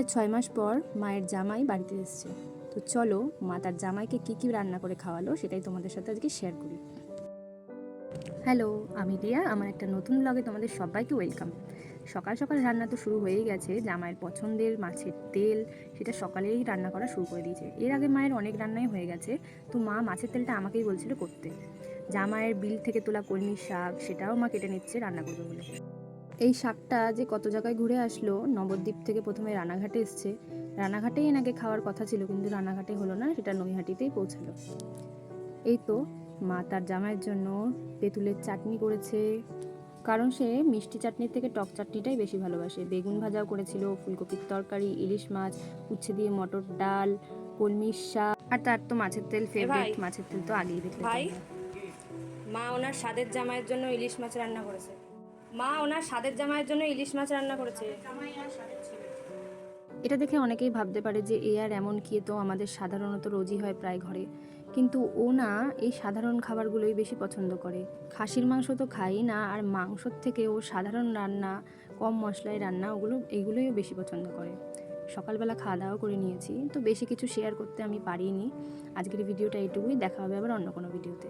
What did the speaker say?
প্রায় 6 মাস পর মায়ের জামাই বাড়িতে এসেছে। তো চলো মা তার জামাইকে কী রান্না করে খাওয়ালো সেটাই তোমাদের সাথে আজকে শেয়ার করি। হ্যালো, আমি রিয়া। আমার একটা নতুন ব্লগে তোমাদের সবাইকে ওয়েলকাম। সকাল সকাল রান্না তো শুরু হয়েই গেছে। জামাইয়ের পছন্দের মাছের তেল সেটা সকালেই রান্না করা শুরু করে দিয়েছে। এর আগে মায়ের অনেক রান্নাই হয়ে গেছে, তো মা মাছের তেলটা আমাকেই বলছিল করতে। জামাইয়ের বিল থেকে তোলা কলমির শাক সেটাও মা কেটে নিচ্ছে রান্না করবে বলে। এই শাকটা যে কত জায়গায় ঘুরে আসলো, নবদ্বীপ থেকে প্রথমে রানাঘাটে এসছে। রানাঘাটেই এনাকে খাওয়ার কথা ছিল, কিন্তু রানাঘাটে হলো না, সেটা নৈহাটিতেই পৌঁছালো। এই তো মা তার জামাইয়ের জন্য তেঁতুলের চাটনি করেছে, কারণ সে মিষ্টি চাটনির থেকে টক চাটনিটাই বেশি ভালোবাসে। বেগুন ভাজাও করেছিল, ফুলকপির তরকারি, ইলিশ মাছ, উচ্ছে দিয়ে মটর ডাল, কলমির শাক, আর তার তো মাছের তেল ফেভারিট। মাছের তেল তো আগেই দেখলে ভাই। মা ওনার স্বাদের জামাইয়ের জন্য ইলিশ মাছ রান্না করেছে। এটা দেখে অনেকেই ভাবতে পারে যে এ আর এমন কি, তো আমাদের সাধারণত রোজই হয় প্রায় ঘরে। কিন্তু ও না, এই সাধারণ খাবারগুলোই বেশি পছন্দ করে। খাসির মাংস তো খাই না, আর মাংসর থেকে ও সাধারণ রান্না, কম মশলায় রান্না, এইগুলোই ও বেশি পছন্দ করে। সকালবেলা খাওয়া দাওয়া করে নিয়েছি, তো বেশি কিছু শেয়ার করতে আমি পারিনি। আজকের ভিডিওটা এইটুকুই। দেখা হবে আবার অন্য কোনো ভিডিওতে।